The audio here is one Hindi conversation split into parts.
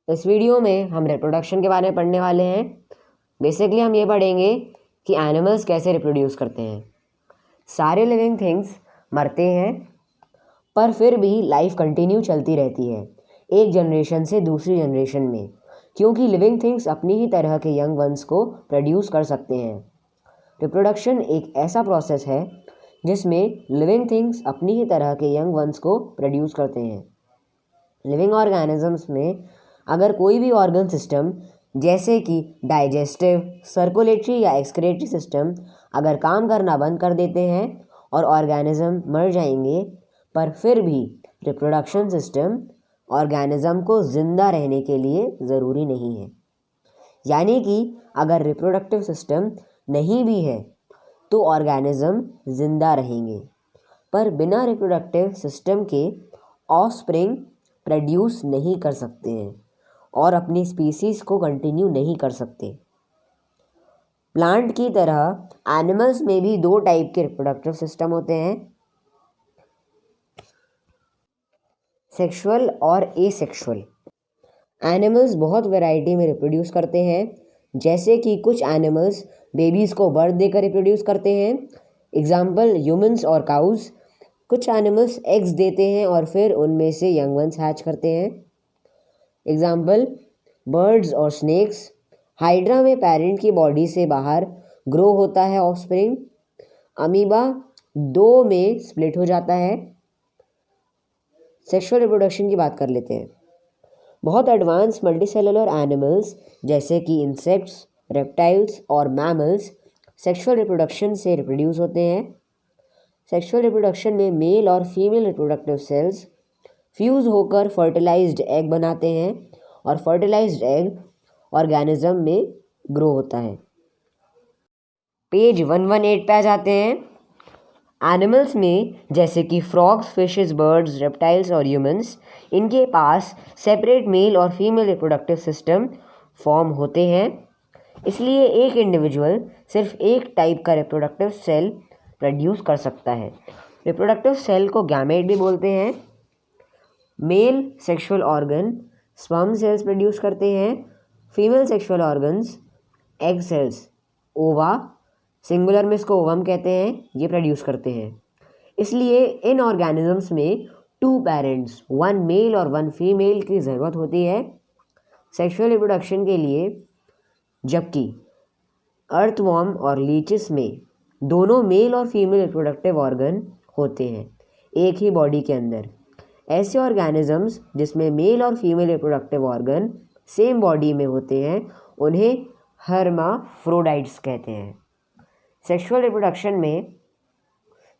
इस वीडियो में हम रिप्रोडक्शन के बारे में पढ़ने वाले हैं। बेसिकली हम ये पढ़ेंगे कि एनिमल्स कैसे रिप्रोड्यूस करते हैं। सारे लिविंग थिंग्स मरते हैं पर फिर भी लाइफ कंटिन्यू चलती रहती है एक जनरेशन से दूसरी जनरेशन में, क्योंकि लिविंग थिंग्स अपनी ही तरह के यंग वंस को प्रोड्यूस कर सकते हैं। रिप्रोडक्शन एक ऐसा प्रोसेस है जिसमें लिविंग थिंग्स अपनी ही तरह के यंग वंस को प्रोड्यूस करते हैं। लिविंग ऑर्गेनिजम्स में अगर कोई भी ऑर्गन सिस्टम जैसे कि डाइजेस्टिव, सर्कुलेटरी या एक्सक्रेटरी सिस्टम अगर काम करना बंद कर देते हैं और ऑर्गेनिज्म मर जाएंगे, पर फिर भी रिप्रोडक्शन सिस्टम ऑर्गेनिज्म को ज़िंदा रहने के लिए ज़रूरी नहीं है। यानी कि अगर रिप्रोडक्टिव सिस्टम नहीं भी है तो ऑर्गेनिज्म ज़िंदा रहेंगे, पर बिना रिप्रोडक्टिव सिस्टम के ऑफस्प्रिंग प्रोड्यूस नहीं कर सकते हैं और अपनी स्पीसीज़ को कंटिन्यू नहीं कर सकते। प्लांट की तरह एनिमल्स में भी दो टाइप के रिप्रोडक्टिव सिस्टम होते हैं, सेक्सुअल और एसेक्सुअल। एनिमल्स बहुत वैरायटी में रिप्रोड्यूस करते हैं, जैसे कि कुछ एनिमल्स बेबीज़ को बर्थ देकर रिप्रोड्यूस करते हैं, एग्जाम्पल ह्यूमंस और काउज। कुछ एनिमल्स एग्स देते हैं और फिर उनमें से यंग वंस हैच करते हैं, एग्जाम्पल बर्ड्स और स्नेक्स। हाइड्रा में पेरेंट की बॉडी से बाहर ग्रो होता है ऑफस्प्रिंग। अमीबा दो में स्प्लिट हो जाता है। सेक्सुअल रिप्रोडक्शन की बात कर लेते हैं। बहुत एडवांस मल्टीसेलुलर एनिमल्स जैसे कि इंसेक्ट्स, रेप्टाइल्स और मैमल्स सेक्सुअल रिप्रोडक्शन से रिप्रोड्यूस होते हैं। सेक्सुअल रिप्रोडक्शन में मेल और फीमेल रिप्रोडक्टिव सेल्स फ्यूज़ होकर फर्टिलाइज्ड एग बनाते हैं और फर्टिलाइज्ड एग ऑर्गेनिज्म में ग्रो होता है। पेज 118 पे आ जाते हैं। एनिमल्स में जैसे कि फ्रॉग्स, फिशेस, बर्ड्स, रेप्टाइल्स और ह्यूमंस, इनके पास सेपरेट मेल और फीमेल रिप्रोडक्टिव सिस्टम फॉर्म होते हैं। इसलिए एक इंडिविजुअल सिर्फ एक टाइप का रिप्रोडक्टिव सेल प्रोड्यूस कर सकता है। रिप्रोडक्टिव सेल को गैमेट भी बोलते हैं। Male sexual organ sperm cells produce करते हैं। Female sexual organs egg cells, ओवा, सिंगुलर में इसको ओवम कहते हैं, ये प्रोड्यूस करते हैं। इसलिए इन ऑर्गेनिजम्स में टू पेरेंट्स, वन मेल और वन फीमेल की ज़रूरत होती है सेक्सुअल रिप्रोडक्शन के लिए, जबकि अर्थवॉर्म और लीचेस में दोनों मेल और फीमेल रिप्रोडक्टिव ऑर्गन होते हैं एक ही बॉडी के अंदर। ऐसे ऑर्गेनिजम्स जिसमें मेल और female reproductive organ same body में होते हैं उन्हें हर्माफ्रोडाइट्स कहते हैं। सेक्सुअल रिप्रोडक्शन में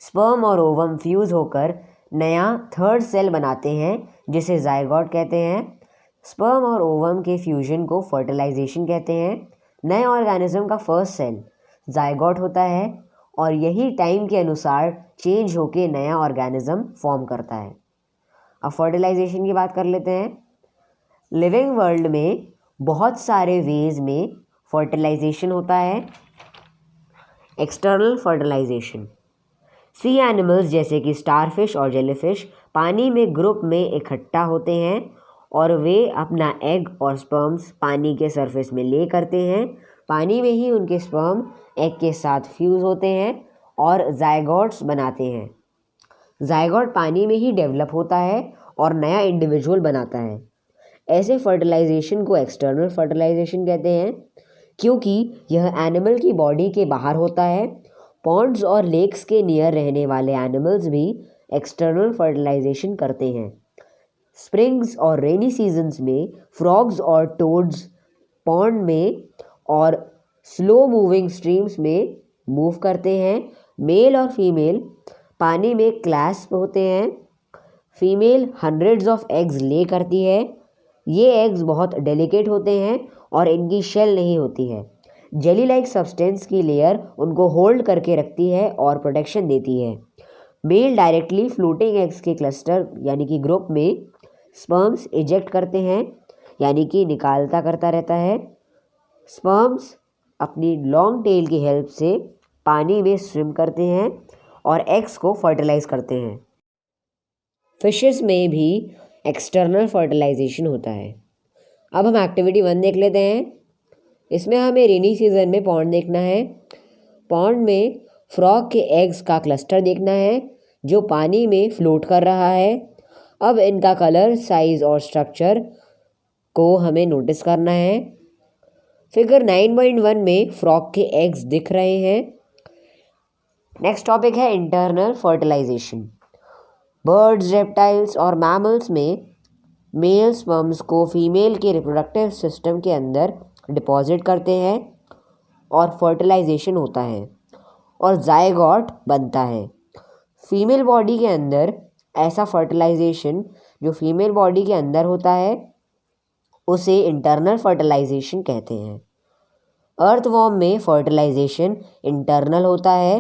स्पर्म और ओवम फ्यूज़ होकर नया थर्ड सेल बनाते हैं जिसे जायगोट कहते हैं। स्पर्म और ओवम के फ्यूजन को फर्टिलाइजेशन कहते हैं। नए ऑर्गेनिज्म का फर्स्ट सेल जायगोट होता है और यही टाइम के अनुसार चेंज होकर नया ऑर्गेनिज्म फॉर्म करता है। अब फर्टिलाइजेशन की बात कर लेते हैं। लिविंग वर्ल्ड में बहुत सारे वेज में फर्टिलाइजेशन होता है। एक्सटर्नल फर्टिलाइजेशन, सी एनिमल्स जैसे कि स्टारफिश और जेलीफिश पानी में ग्रुप में इकट्ठा होते हैं और वे अपना एग और स्पर्म्स पानी के सरफेस में ले करते हैं। पानी में ही उनके स्पर्म एग के साथ फ्यूज़ होते हैं और जायगोट्स बनाते हैं। जायगोट पानी में ही डेवलप होता है और नया इंडिविजुअल बनाता है। ऐसे फर्टिलाइजेशन को एक्सटर्नल फर्टिलाइजेशन कहते हैं, क्योंकि यह एनिमल की बॉडी के बाहर होता है। पॉन्ड्स और लेक्स के नियर रहने वाले एनिमल्स भी एक्सटर्नल फर्टिलाइजेशन करते हैं। स्प्रिंग्स और रेनी सीजन्स में फ्रॉग्स और टोड्स पॉन्ड में और स्लो मूविंग स्ट्रीम्स में मूव करते हैं। मेल और फीमेल पानी में क्लैस्प होते हैं। फीमेल हंड्रेड्स ऑफ एग्स ले करती है। ये एग्स बहुत डेलिकेट होते हैं और इनकी शेल नहीं होती है। जेली लाइक सब्सटेंस की लेयर उनको होल्ड करके रखती है और प्रोटेक्शन देती है। मेल डायरेक्टली फ्लोटिंग एग्स के क्लस्टर यानी कि ग्रुप में स्पर्म्स इजेक्ट करते हैं, यानी कि निकालता करता रहता है। स्पर्म्स अपनी लॉन्ग टेल की हेल्प से पानी में स्विम करते हैं और एग्स को फर्टिलाइज करते हैं। फिशेस में भी एक्सटर्नल फर्टिलाइजेशन होता है। अब हम एक्टिविटी 1 देख लेते हैं। इसमें हमें रेनी सीजन में पॉन्ड देखना है। पॉन्ड में फ्रॉग के एग्स का क्लस्टर देखना है जो पानी में फ्लोट कर रहा है। अब इनका कलर, साइज और स्ट्रक्चर को हमें नोटिस करना है। फिगर 9.1 में फ्रॉग के एग्स दिख रहे हैं। नेक्स्ट टॉपिक है इंटरनल फर्टिलाइजेशन। बर्ड्स, रेप्टाइल्स और मैमल्स में मेल स्पर्म्स को फीमेल के रिप्रोडक्टिव सिस्टम के अंदर डिपॉजिट करते हैं और फर्टिलाइजेशन होता है और जायगॉट बनता है। फीमेल बॉडी के अंदर ऐसा फर्टिलाइजेशन जो फीमेल बॉडी के अंदर होता है उसे इंटरनल फर्टिलाइजेशन कहते हैं। अर्थवॉर्म में फर्टिलाइजेशन इंटरनल होता है।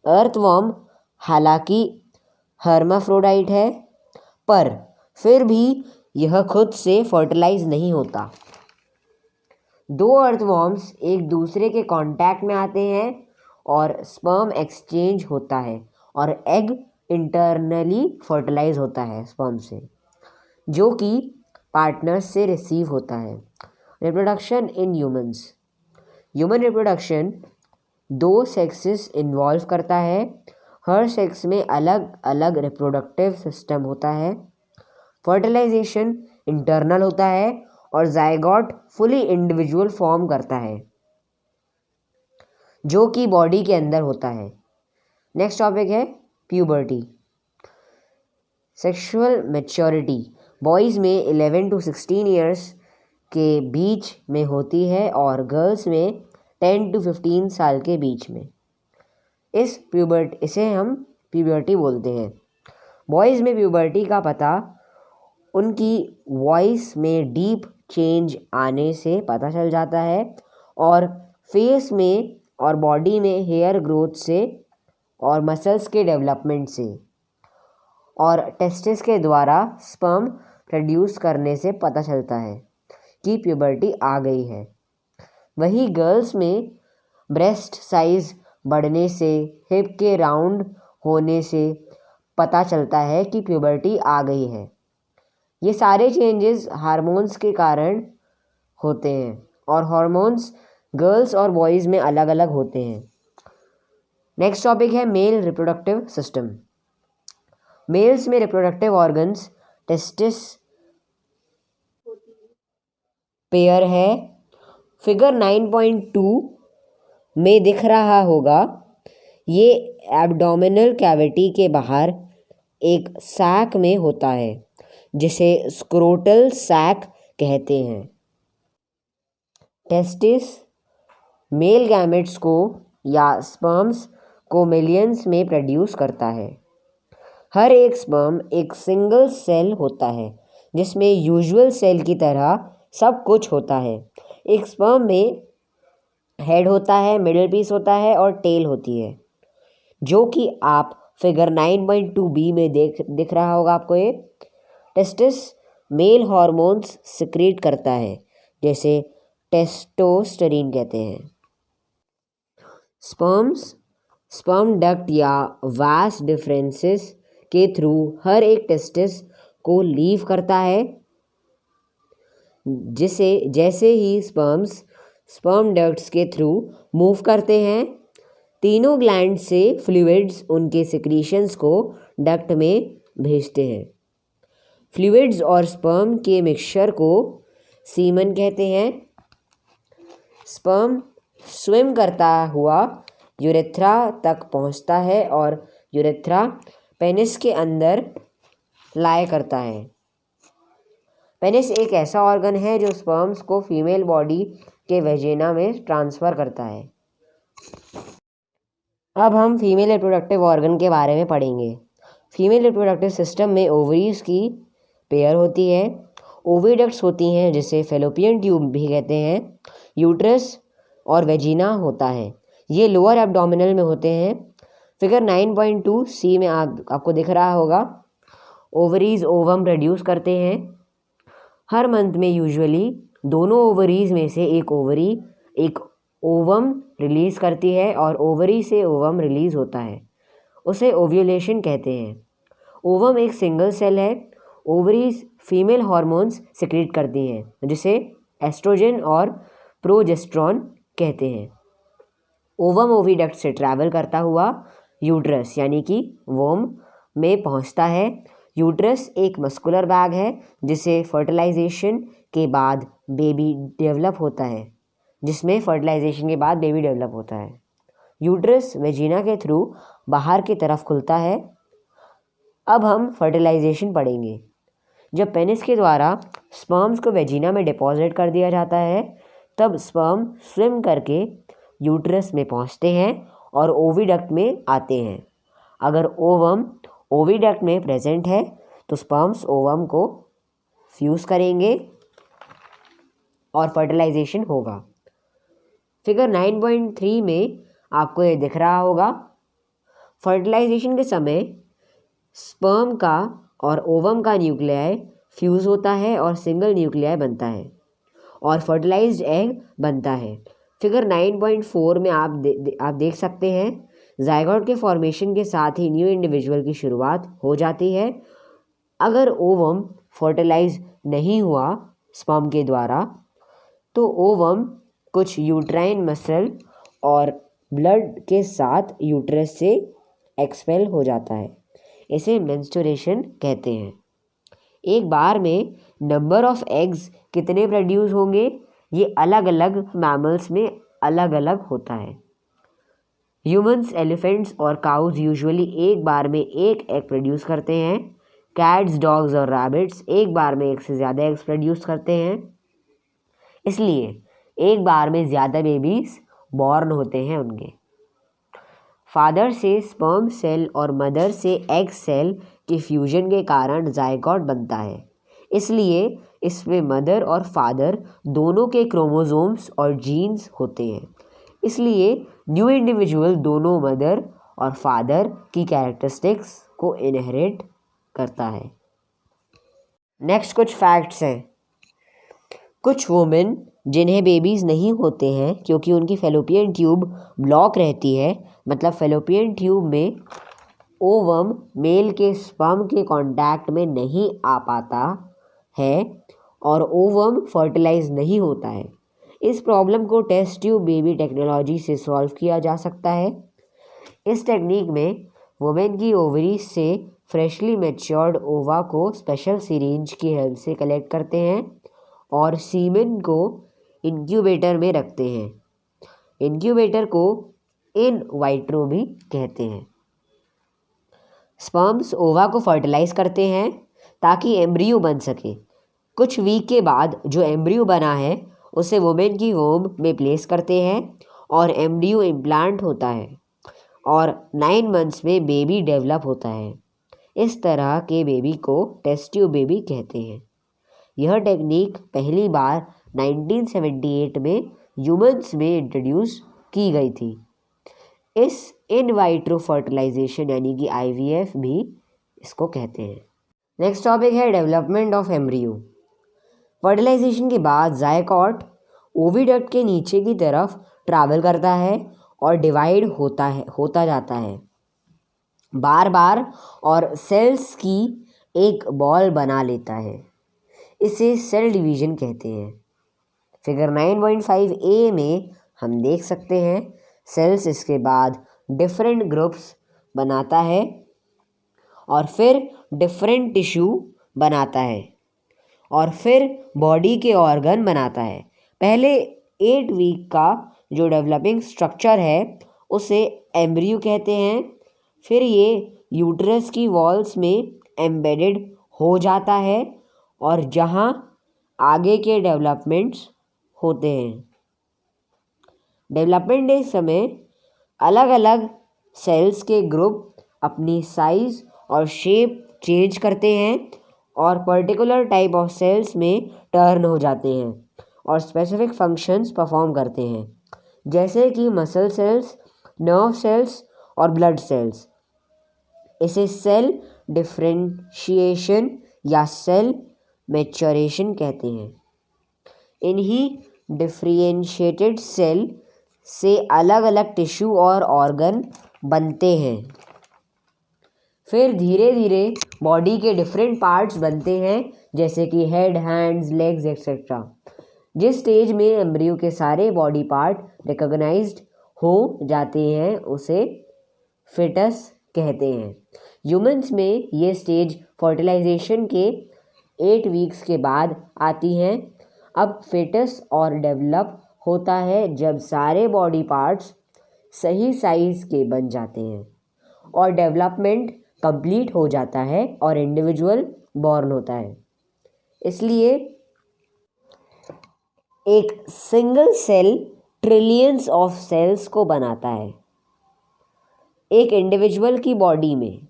अर्थवॉर्म हालांकि हर्माफ्रोडाइट है पर फिर भी यह खुद से फर्टिलाइज नहीं होता। दो अर्थवॉर्म्स एक दूसरे के कांटेक्ट में आते हैं और स्पर्म एक्सचेंज होता है और एग इंटरनली फर्टिलाइज होता है स्पर्म से, जो कि पार्टनर्स से रिसीव होता है। Reproduction in humans. Human reproduction 2 sexes involve करता है। हर सेक्स में अलग अलग रिप्रोडक्टिव सिस्टम होता है। फर्टिलाइजेशन इंटरनल होता है और जायगॉट फुली इंडिविजुअल फॉर्म करता है जो कि बॉडी के अंदर होता है। नेक्स्ट टॉपिक है प्यूबर्टी। सेक्सुअल मैच्योरिटी बॉयज़ में 11 to 16 ईयर्स के बीच में होती है और गर्ल्स में 10 to 15 साल के बीच में। इसे हम प्यूबर्टी बोलते हैं। बॉयज़ में प्यूबर्टी का पता उनकी वॉइस में डीप चेंज आने से पता चल जाता है और फेस में और बॉडी में हेयर ग्रोथ से और मसल्स के डेवलपमेंट से और टेस्टिस के द्वारा स्पर्म प्रोड्यूस करने से पता चलता है कि प्यूबर्टी आ गई है। वही गर्ल्स में ब्रेस्ट साइज बढ़ने से, हिप के राउंड होने से पता चलता है कि प्यूबर्टी आ गई है। ये सारे चेंजेस हार्मोन्स के कारण होते हैं और हार्मोन्स गर्ल्स और बॉयज़ में अलग अलग होते हैं। नेक्स्ट टॉपिक है मेल रिप्रोडक्टिव सिस्टम। मेल्स में रिप्रोडक्टिव ऑर्गन्स टेस्टिस पेयर है। फिगर 9.2 में दिख रहा होगा। ये एब्डोमिनल कैविटी के बाहर एक सैक में होता है जिसे स्क्रोटल सैक कहते हैं। टेस्टिस मेल गैमेट्स को या स्पर्म्स को मिलियंस में प्रोड्यूस करता है। हर एक स्पर्म एक सिंगल सेल होता है जिसमें यूजुअल सेल की तरह सब कुछ होता है। एक स्पर्म में हेड होता है, मिडिल पीस होता है और टेल होती है, जो कि आप फिगर 9.2b में दिख रहा होगा आपको। ये टेस्टिस मेल हार्मोन्स सिक्रीट करता है जैसे टेस्टोस्टेरोन कहते हैं। स्पर्म डक्ट या वास डिफरेंसेस के थ्रू हर एक टेस्टिस को लीव करता है। जैसे ही स्पर्म डक्ट्स के थ्रू मूव करते हैं, तीनों ग्लैंड से फ्लूइड्स उनके सिक्रीशंस को डक्ट में भेजते हैं। फ्लूइड्स और स्पर्म के मिक्सचर को सीमन कहते हैं। स्पर्म स्विम करता हुआ यूरेथ्रा तक पहुंचता है और यूरेथ्रा पेनिस के अंदर लाई करता है। पेनिस एक ऐसा ऑर्गन है जो स्पर्म्स को फीमेल बॉडी के वेजिना में ट्रांसफ़र करता है। अब हम फीमेल रिप्रोडक्टिव ऑर्गन के बारे में पढ़ेंगे। फीमेल रिप्रोडक्टिव सिस्टम में ओवरीज की पेयर होती है। ओविडक्ट्स होती हैं जिसे फैलोपियन ट्यूब भी कहते हैं। यूट्रस और वेजिना होता है, ये लोअर एब्डोमिनल में होते हैं। फिगर 9.2 सी में आपको दिख रहा होगा। ओवरीज ओवम प्रोड्यूस करते हैं। हर मंथ में यूजुअली दोनों ओवरीज में से एक ओवरी एक ओवम रिलीज़ करती है और ओवरी से ओवम रिलीज़ होता है, उसे ओव्यूलेशन कहते हैं। ओवम एक सिंगल सेल है। ओवरीज फीमेल हार्मोन्स सिक्रीट करती हैं जिसे एस्ट्रोजन और प्रोजेस्टेरॉन कहते हैं। ओवम ओविडक्ट से ट्रैवल करता हुआ यूट्रस यानी कि वोम में पहुंचता है। यूट्रस एक मस्कुलर बैग है जिसे फर्टिलाइजेशन के बाद बेबी डेवलप होता है यूट्रस वेजिना के थ्रू बाहर की तरफ खुलता है। अब हम फर्टिलाइजेशन पढ़ेंगे। जब पेनिस के द्वारा स्पर्म्स को वेजिना में डिपॉजिट कर दिया जाता है तब स्पर्म स्विम करके यूट्रस में पहुंचते हैं और ओविडक्ट में आते हैं। अगर ओवम ओविडक्ट में प्रेजेंट है तो स्पर्म्स ओवम को फ्यूज़ करेंगे और फर्टिलाइजेशन होगा। फिगर 9.3 में आपको ये दिख रहा होगा। फर्टिलाइजेशन के समय स्पर्म का और ओवम का न्यूक्लियाई फ्यूज़ होता है और सिंगल न्यूक्लियाई बनता है और फर्टिलाइज्ड एग बनता है। फिगर 9.4 में आप देख सकते हैं जाइगोट के फॉर्मेशन के साथ ही न्यू इंडिविजुअल की शुरुआत हो जाती है। अगर ओवम फर्टिलाइज नहीं हुआ स्पर्म के द्वारा तो ओवम कुछ यूट्राइन मसल और ब्लड के साथ यूट्रस से एक्सपेल हो जाता है। इसे मेंस्ट्रुएशन कहते हैं। एक बार में नंबर ऑफ एग्स कितने प्रोड्यूस होंगे ये अलग अलग मैमल्स में अलग अलग होता है। ह्यूमंस, एलिफेंट्स और काउज यूजुअली एक बार में एक एग प्रोड्यूस करते हैं। कैट्स, डॉग्स और रैबिट्स एक बार में एक से ज़्यादा एग्स प्रोड्यूस करते हैं। इसलिए एक बार में ज़्यादा बेबीज बॉर्न होते हैं उनके। फादर से स्पर्म सेल और मदर से एग सेल के फ्यूजन के कारण जाइगोट बनता है। इसलिए इसमें मदर और फादर दोनों के क्रोमोसोम्स और जीन्स होते हैं। इसलिए न्यू इंडिविजुअल दोनों मदर और फादर की कैरेक्टरिस्टिक्स को इनहेरिट करता है। नेक्स्ट कुछ फैक्ट्स हैं। कुछ वुमेन जिन्हें बेबीज़ नहीं होते हैं क्योंकि उनकी फेलोपियन ट्यूब ब्लॉक रहती है, मतलब फेलोपियन ट्यूब में ओवम मेल के स्पर्म के कांटेक्ट में नहीं आ पाता है और ओवम फर्टिलाइज नहीं होता है। इस प्रॉब्लम को टेस्ट ट्यूब बेबी टेक्नोलॉजी से सॉल्व किया जा सकता है। इस टेक्निक में वुमेन की ओवरीज से फ्रेशली मैच्योर्ड ओवा को स्पेशल सिरिंज की हेल्प से कलेक्ट करते हैं और सीमेन को इंक्यूबेटर में रखते हैं। इंक्यूबेटर को इन वाइट्रो भी कहते हैं। स्पर्म्स ओवा को फर्टिलाइज करते हैं ताकि एम्ब्रियो बन सके। कुछ वीक के बाद जो एम्ब्रियो बना है उसे वुमेन की वोम में प्लेस करते हैं और एम्ब्रियो इम्प्लांट होता है और 9 मंथ्स में बेबी डेवलप होता है। इस तरह के बेबी को टेस्ट ट्यूब बेबी कहते हैं। यह टेक्निक पहली बार 1978 में ह्यूमंस में इंट्रोड्यूस की गई थी। इस इन वाइट्रो फर्टिलाइजेशन यानी कि IVF भी इसको कहते हैं। नेक्स्ट टॉपिक है डेवलपमेंट ऑफ एम्ब्रियो। फर्टिलाइजेशन के बाद जायगोट ओविडक्ट के नीचे की तरफ ट्रैवल करता है और डिवाइड होता जाता है बार बार और सेल्स की एक बॉल बना लेता है। इसे सेल डिवीजन कहते हैं। फिगर 9.5a में हम देख सकते हैं सेल्स इसके बाद डिफरेंट ग्रुप्स बनाता है और फिर डिफरेंट टिश्यू बनाता है और फिर बॉडी के ऑर्गन बनाता है। पहले 8 वीक का जो डेवलपिंग स्ट्रक्चर है उसे एम्ब्रियो कहते हैं। फिर ये यूट्रस की वॉल्स में एम्बेडेड हो जाता है और जहाँ आगे के डेवलपमेंट्स होते हैं। डेवलपमेंट के समय अलग अलग सेल्स के ग्रुप अपनी साइज और शेप चेंज करते हैं और पर्टिकुलर टाइप ऑफ सेल्स में टर्न हो जाते हैं और स्पेसिफिक फंक्शंस परफॉर्म करते हैं, जैसे कि मसल सेल्स, नर्व सेल्स और ब्लड सेल्स। इसे सेल डिफरेंशिएशन या सेल मैच्योरेशन कहते हैं। इन्हीं डिफरेंशिएटेड सेल से अलग अलग टिश्यू और ऑर्गन बनते हैं। फिर धीरे धीरे बॉडी के डिफरेंट पार्ट्स बनते हैं, जैसे कि हेड, हैंड्स, लेग्स एक्सेट्रा। जिस स्टेज में एम्ब्रियो के सारे बॉडी पार्ट रिकॉग्नाइज्ड हो जाते हैं उसे फिटस कहते हैं। ह्यूमंस में ये स्टेज फर्टिलाइजेशन के 8 वीक्स के बाद आती हैं। अब फिटस और डेवलप होता है जब सारे बॉडी पार्ट्स सही साइज के बन जाते हैं और डेवलपमेंट कंप्लीट हो जाता है और इंडिविजुअल बॉर्न होता है। इसलिए एक single cell trillions of cells को बनाता है एक इंडिविजुअल की बॉडी में।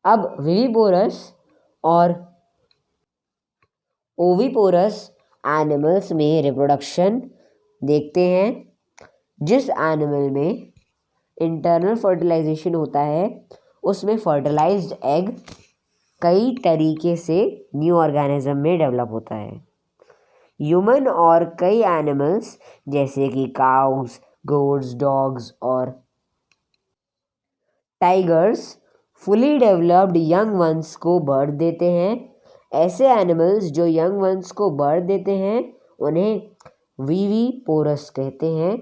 अब विविपोरस और ओविपोरस एनिमल्स में रिप्रोडक्शन देखते हैं। जिस एनिमल में इंटरनल फर्टिलाइजेशन होता है उसमें फर्टिलाइज्ड एग कई तरीके से न्यू ऑर्गेनिज्म में डेवलप होता है। ह्यूमन और कई एनिमल्स जैसे कि काउस, गोट्स, डॉग्स और tigers fully developed young ones को बर्थ देते हैं। ऐसे एनिमल्स जो यंग वंस को बर्थ देते हैं उन्हें विविपोरस कहते हैं।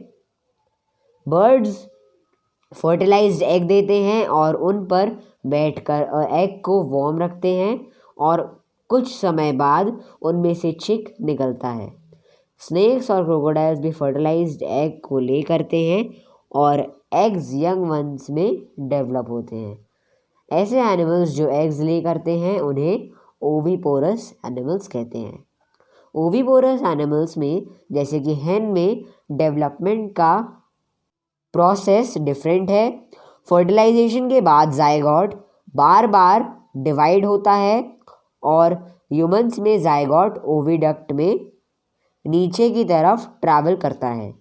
बर्ड्स फर्टिलाइज्ड एग देते हैं और उन पर बैठकर एग को वार्म रखते हैं और कुछ समय बाद उनमें से चिक निकलता है। स्नेक्स और क्रोकोडाइल्स भी फर्टिलाइज्ड एग को ले करते हैं और एग्स यंग वंस में डेवलप होते हैं। ऐसे एनिमल्स जो एग्स ले करते हैं उन्हें ओविपोरस एनिमल्स कहते हैं। ओविपोरस एनिमल्स में जैसे कि हेन में डेवलपमेंट का प्रोसेस डिफरेंट है। फर्टिलाइजेशन के बाद जायगोट बार बार डिवाइड होता है और ह्यूमंस में जायगोट ओविडक्ट में नीचे की तरफ ट्रैवल करता है।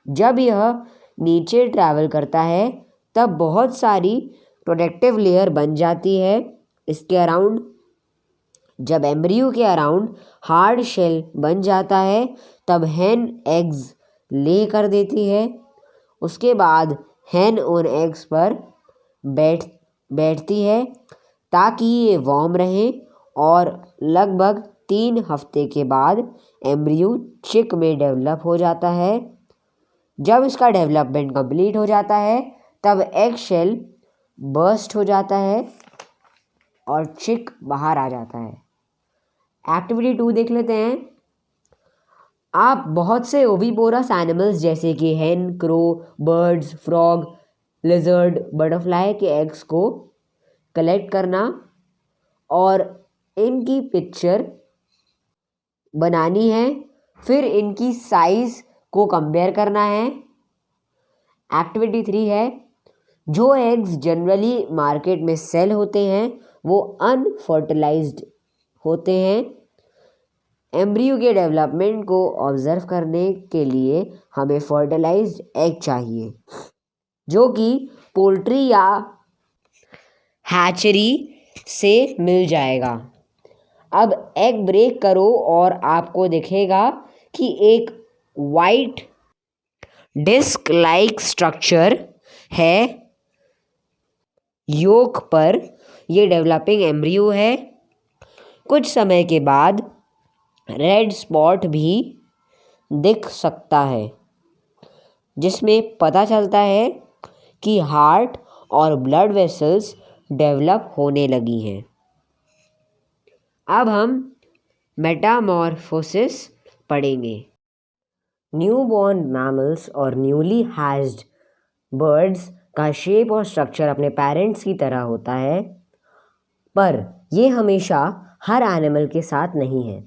जब यह नीचे ट्रैवल करता है तब बहुत सारी प्रोटेक्टिव लेयर बन जाती है इसके अराउंड। जब एम्ब्रियो के अराउंड हार्ड शेल बन जाता है तब हेन एग्स ले कर देती है। उसके बाद हेन उन एग्स पर बैठती है ताकि ये वार्म रहें और लगभग 3 हफ्ते के बाद एम्ब्रियो चिक में डेवलप हो जाता है। जब इसका डेवलपमेंट कंप्लीट हो जाता है तब एग शेल बर्स्ट हो जाता है और चिक बाहर आ जाता है। एक्टिविटी 2 देख लेते हैं। आप बहुत से ओविपोरस एनिमल्स जैसे कि हेन, crow, birds, frog, lizard, butterfly के एग्स को कलेक्ट करना और इनकी पिक्चर बनानी है। फिर इनकी साइज को कंपेयर करना है। एक्टिविटी 3 है, जो एग्स जनरली मार्केट में सेल होते हैं वो अनफर्टिलाइज्ड होते हैं। एम्ब्रियो के डेवलपमेंट को ऑब्जर्व करने के लिए हमें फर्टिलाइज्ड एग चाहिए जो कि पोल्ट्री या हैचरी से मिल जाएगा। अब एग ब्रेक करो और आपको दिखेगा कि एक वाइट डिस्क लाइक स्ट्रक्चर है योक पर। ये डेवलपिंग एम्ब्रियो है। कुछ समय के बाद रेड स्पॉट भी दिख सकता है जिसमें पता चलता है कि हार्ट और ब्लड वेसल्स डेवलप होने लगी हैं। अब हम मेटामॉर्फोसिस पढ़ेंगे। न्यूबॉर्न मैमल्स और न्यूली हैच्ड बर्ड्स का शेप और स्ट्रक्चर अपने पेरेंट्स की तरह होता है, पर यह हमेशा हर एनिमल के साथ नहीं है।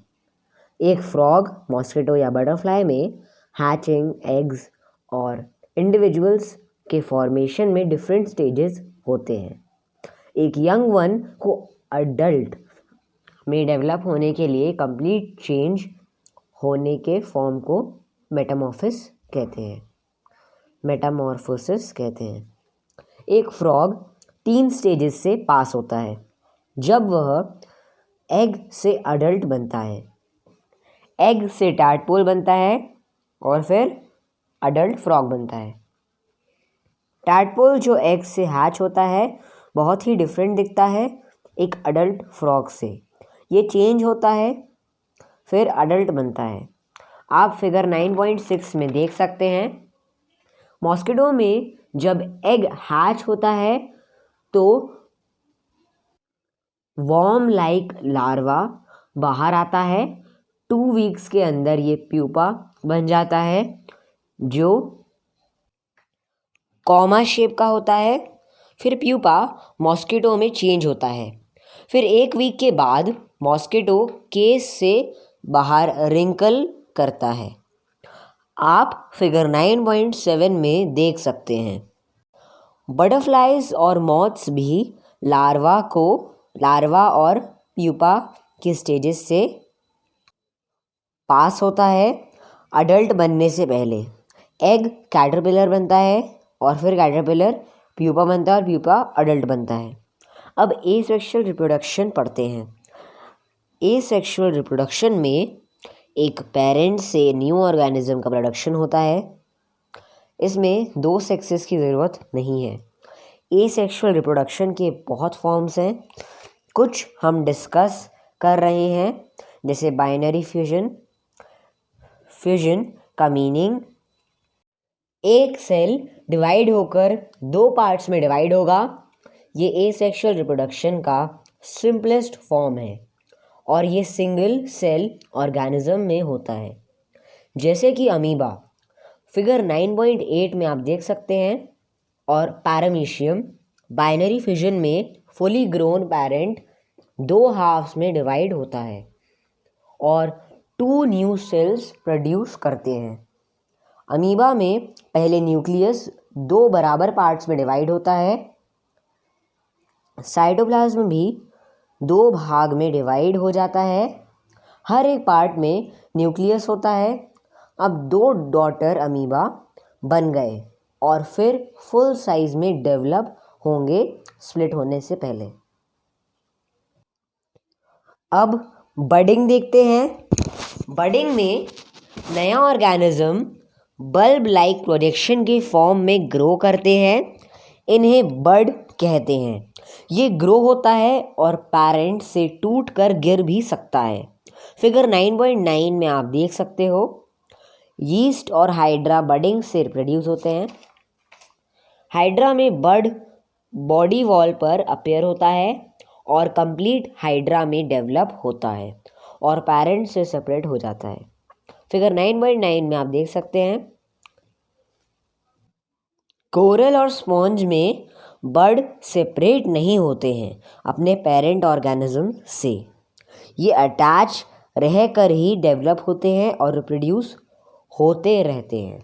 एक फ्रॉग, मॉस्किटो या बटरफ्लाई में हैचिंग, एग्स और इंडिविजुअल्स के फॉर्मेशन में डिफरेंट स्टेजेस होते हैं। एक यंग वन को अडल्ट में डेवलप होने के लिए कंप्लीट चेंज होने के फॉर्म को मेटामॉर्फोसिस कहते हैं। एक फ्रॉग 3 स्टेजेस से पास होता है जब वह एग से अडल्ट बनता है, एग से टैडपोल बनता है और फिर अडल्ट फ्रॉग बनता है। टैडपोल जो एग से हैच होता है बहुत ही डिफरेंट दिखता है एक अडल्ट फ्रॉग से। ये चेंज होता है फिर अडल्ट बनता है। आप फिगर 9.6 में देख सकते हैं। मॉस्किटो में जब एग हैच होता है तो वॉर्म लाइक लार्वा बाहर आता है। 2 वीक्स के अंदर ये प्यूपा बन जाता है जो कॉमा शेप का होता है। फिर प्यूपा मॉस्किटो में चेंज होता है। फिर 1 वीक के बाद मॉस्किटो केस से बाहर रिंकल करता है। आप फिगर 9.7 में देख सकते हैं। बटरफ्लाइज और मॉथ्स भी लार्वा और प्यूपा के स्टेजेस से पास होता है। अडल्ट बनने से पहले एग कैटरपिलर बनता है और फिर कैटरपिलर प्यूपा बनता है और प्यूपा अडल्ट बनता है। अब एसेक्सुअल रिप्रोडक्शन पढ़ते हैं। एसेक्सुअल रिप्रोडक्शन में एक पेरेंट से न्यू ऑर्गेनिज्म का प्रोडक्शन होता है। इसमें 2 सेक्सेस की ज़रूरत नहीं है। एसेक्सुअल रिप्रोडक्शन के बहुत फॉर्म्स हैं। कुछ हम डिस्कस कर रहे हैं जैसे बाइनरी फ्यूजन का मीनिंग एक सेल डिवाइड होकर 2 पार्ट्स में डिवाइड होगा। ये एसेक्सुअल रिप्रोडक्शन का सिंपलेस्ट फॉर्म है और ये सिंगल सेल ऑर्गेनिज्म में होता है जैसे कि अमीबा। फिगर 9.8 में आप देख सकते हैं। और पैरामीशियम बाइनरी फ्यूजन में फुली ग्रोन पेरेंट 2 हाफ्स में डिवाइड होता है और 2 न्यू सेल्स प्रोड्यूस करते हैं। अमीबा में पहले न्यूक्लियस 2 बराबर पार्ट्स में डिवाइड होता है। साइटोप्लाज्म भी 2 भाग में डिवाइड हो जाता है। हर एक पार्ट में न्यूक्लियस होता है। अब 2 डॉटर अमीबा बन गए और फिर फुल साइज में डेवलप होंगे स्प्लिट होने से पहले। अब बडिंग देखते हैं। बडिंग में नया ऑर्गेनिज्म बल्ब लाइक प्रोजेक्शन के फॉर्म में ग्रो करते हैं। इन्हें बड कहते हैं। ये ग्रो होता है और पेरेंट से टूट कर गिर भी सकता है। फिगर 9.9 में आप देख सकते हो। यीस्ट और हाइड्रा बडिंग से प्रोड्यूस होते हैं। हाइड्रा में बड बॉडी वॉल पर अपीयर होता है और कंप्लीट हाइड्रा में डेवलप होता है और पेरेंट से सेपरेट हो जाता है। फिगर 9.9 में आप देख सकते हैं। कोरल और स्पॉन्ज में बड सेपरेट नहीं होते हैं अपने पेरेंट ऑर्गेनिज्म से। ये अटैच रहकर ही डेवलप होते हैं और रिप्रोड्यूस होते रहते हैं।